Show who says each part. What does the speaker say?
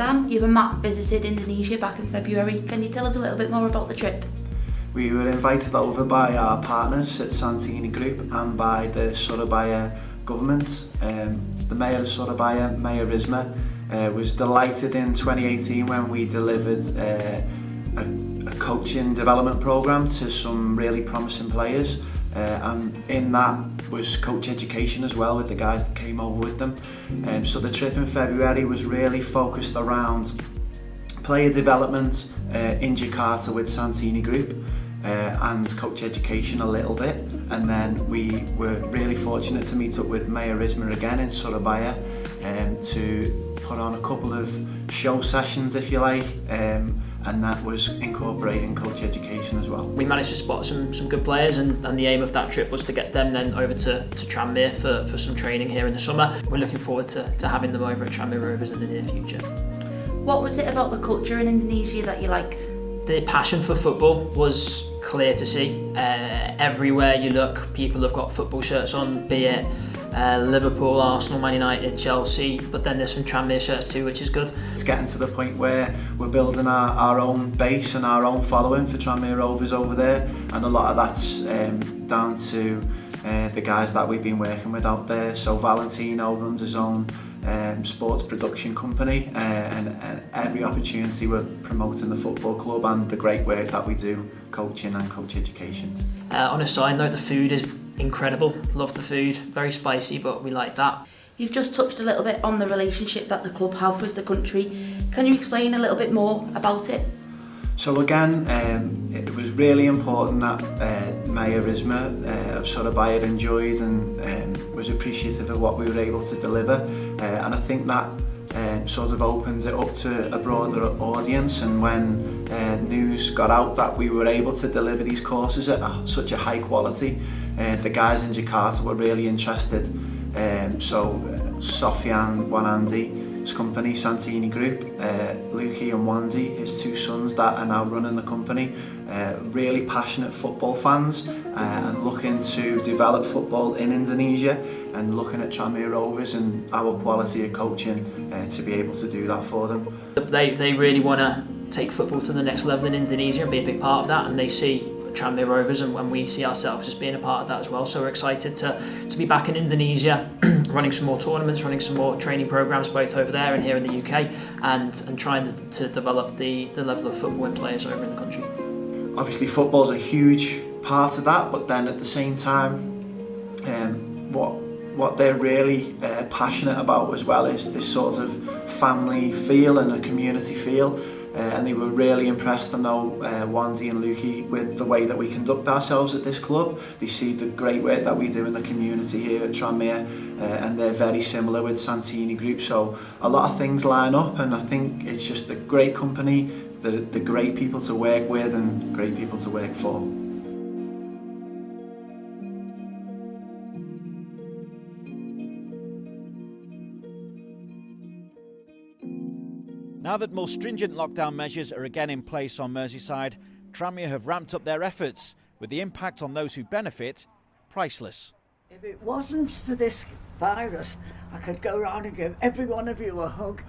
Speaker 1: Dan, you and Matt visited Indonesia back in February. Can you tell us a little bit more about the trip?
Speaker 2: We were invited over by our partners at Santini Group and by the Surabaya government. The Mayor of Surabaya, Mayor Risma, was delighted in 2018 when we delivered a coaching development programme to some really promising players, and in that was coach education as well with the guys that came over with them. So the trip in February was really focused around player development in Jakarta with Santini Group, and coach education a little bit, and then we were really fortunate to meet up with Mayor Risma again in Surabaya to put on a couple of show sessions, if you like, and that was incorporating coach education as well.
Speaker 3: We managed to spot some good players, and the aim of that trip was to get them then over to Tranmere for some training here in the summer. We're looking forward to having them over at Tranmere Rovers in the near future.
Speaker 1: What was it about the culture in Indonesia that you liked?
Speaker 3: The passion for football was clear to see. Everywhere you look, people have got football shirts on, be it Liverpool, Arsenal, Man United, Chelsea, but then there's some Tranmere shirts too, which is good. It's
Speaker 2: getting to the point where we're building our own base and our own following for Tranmere Rovers over there, and a lot of that's down to the guys that we've been working with out there. So Valentino runs his own sports production company, and every opportunity we're promoting the football club and the great work that we do coaching and coach education.
Speaker 3: On a side note, the food is incredible. Love the food, very spicy, but we like that.
Speaker 1: You've just touched a little bit on the relationship that the club have with the country. Can you explain a little bit more about it?
Speaker 2: So again, it was really important that Mayor Risma of Surabaya enjoyed and was appreciative of what we were able to deliver, and I think that sort of opens it up to a broader audience. And when news got out that we were able to deliver these courses at such a high quality, the guys in Jakarta were really interested. So Sofian Wanandi's company, Santini Group, Luki and Wandi, his two sons that are now running the company, really passionate football fans and looking to develop football in Indonesia, and looking at Tranmere Rovers and our quality of coaching to be able to do that for them.
Speaker 3: They really want to take football to the next level in Indonesia and be a big part of that, and they see Tranmere Rovers, and when we see ourselves as being a part of that as well. So we're excited to be back in Indonesia, running some more tournaments, running some more training programs both over there and here in the UK, and trying to develop the level of football in players over in the country.
Speaker 2: Obviously football's a huge part of that, but then at the same time, what they're really passionate about as well is this sort of family feel and a community feel. And they were really impressed, I know, Wandi and Luki, with the way that we conduct ourselves at this club. They see the great work that we do in the community here at Tranmere, and they're very similar with Santini Group. So a lot of things line up, and I think it's just a great company, the great people to work with and great people to work for.
Speaker 4: Now that more stringent lockdown measures are again in place on Merseyside, Tranmere have ramped up their efforts, with the impact on those who benefit priceless.
Speaker 5: If it wasn't for this virus, I could go around and give every one of you a hug.